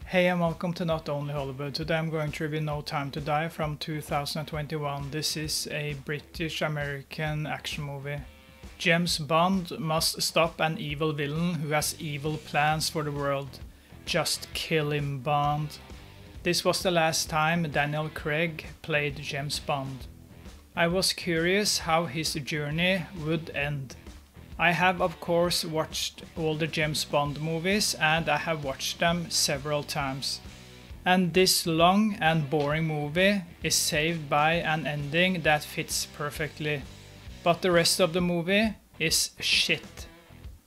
Hey and welcome to Not Only Hollywood. Today I'm going to review No Time to Die from 2021. This is a British-American action movie. James Bond must stop an evil villain who has evil plans for the world. Just kill him, Bond. This was the last time Daniel Craig played James Bond. I was curious how his journey would end. I have of course watched all the James Bond movies and I have watched them several times. And this long and boring movie is saved by an ending that fits perfectly. But the rest of the movie is shit.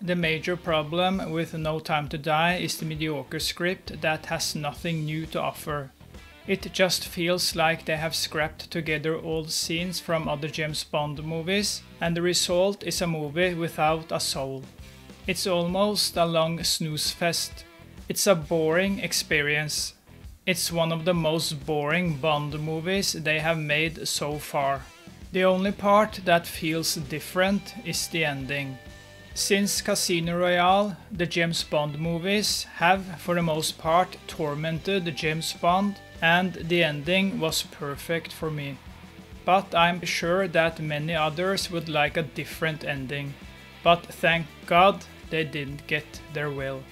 The major problem with No Time to Die is the mediocre script that has nothing new to offer. It just feels like they have scrapped together all the scenes from other James Bond movies, and the result is a movie without a soul. It's almost a long snooze fest. It's a boring experience. It's one of the most boring Bond movies they have made so far. The only part that feels different is the ending. Since Casino Royale, the James Bond movies have for the most part tormented James Bond, and the ending was perfect for me. But I'm sure that many others would like a different ending. But thank God they didn't get their will.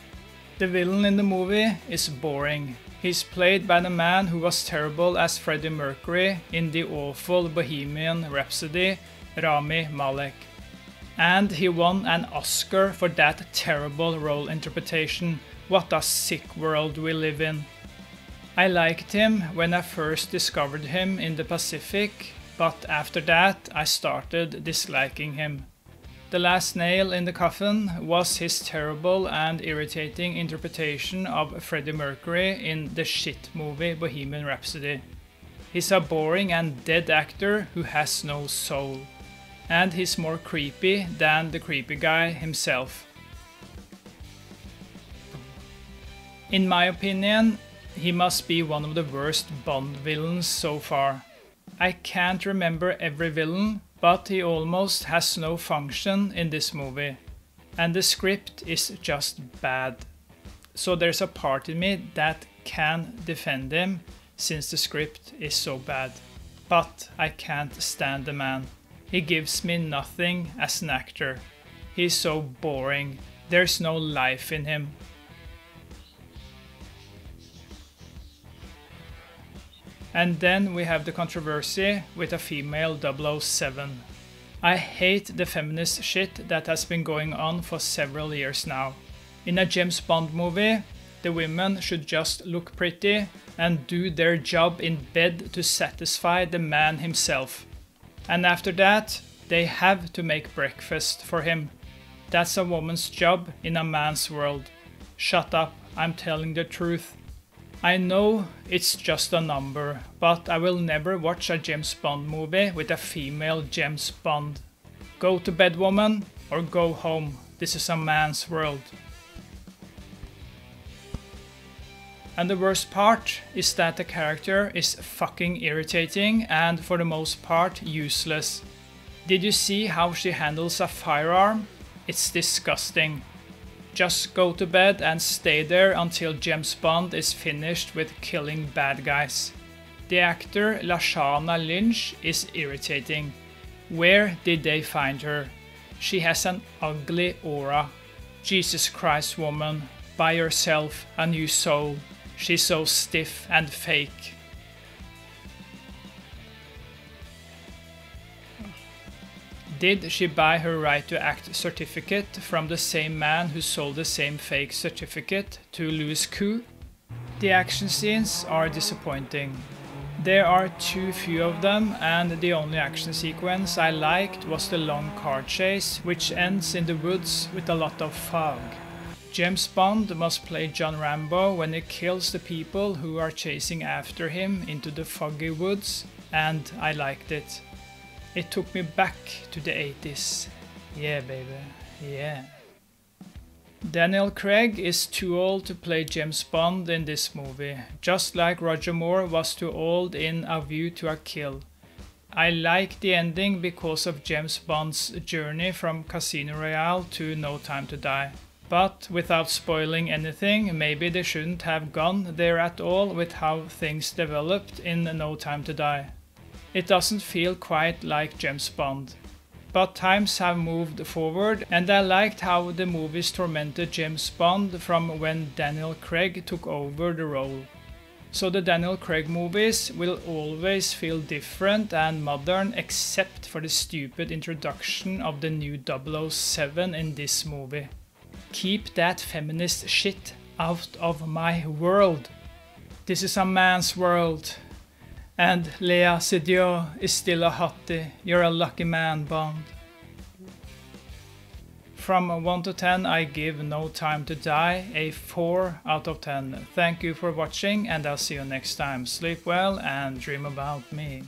The villain in the movie is boring. He's played by the man who was terrible as Freddie Mercury in the awful Bohemian Rhapsody, Rami Malek. And he won an Oscar for that terrible role interpretation. What a sick world we live in. I liked him when I first discovered him in the Pacific, but after that I started disliking him. The last nail in the coffin was his terrible and irritating interpretation of Freddie Mercury in the shit movie Bohemian Rhapsody. He's a boring and dead actor who has no soul. And he's more creepy than the creepy guy himself. In my opinion, he must be one of the worst Bond villains so far. I can't remember every villain, but he almost has no function in this movie. And the script is just bad. So there's a part in me that can defend him since the script is so bad. But I can't stand the man. He gives me nothing as an actor. He's so boring. There's no life in him. And then we have the controversy with a female 007. I hate the feminist shit that has been going on for several years now. In a James Bond movie, the women should just look pretty and do their job in bed to satisfy the man himself. And after that, they have to make breakfast for him. That's a woman's job in a man's world. Shut up, I'm telling the truth. I know it's just a number, but I will never watch a James Bond movie with a female James Bond. Go to bed, woman, or go home. This is a man's world. And the worst part is that the character is fucking irritating and for the most part useless. Did you see how she handles a firearm? It's disgusting. Just go to bed and stay there until James Bond is finished with killing bad guys. The actor Lashana Lynch is irritating. Where did they find her? She has an ugly aura. Jesus Christ, woman, buy yourself a new soul. She's so stiff and fake. Did she buy her right to act certificate from the same man who sold the same fake certificate to Louis Koo? The action scenes are disappointing. There are too few of them, and the only action sequence I liked was the long car chase, which ends in the woods with a lot of fog. James Bond must play John Rambo when he kills the people who are chasing after him into the foggy woods, and I liked it. It took me back to the 80s. Yeah, baby, yeah. Daniel Craig is too old to play James Bond in this movie, just like Roger Moore was too old in A View to a Kill. I like the ending because of James Bond's journey from Casino Royale to No Time to Die. But without spoiling anything, maybe they shouldn't have gone there at all with how things developed in No Time to Die. It doesn't feel quite like James Bond. But times have moved forward, and I liked how the movies tormented James Bond from when Daniel Craig took over the role. So the Daniel Craig movies will always feel different and modern, except for the stupid introduction of the new 007 in this movie. Keep that feminist shit out of my world. This is a man's world. And Lea Seydoux is still a hottie. You're a lucky man, Bond. From 1 to 10, I give No Time to Die a 4 out of 10. Thank you for watching, and I'll see you next time. Sleep well and dream about me.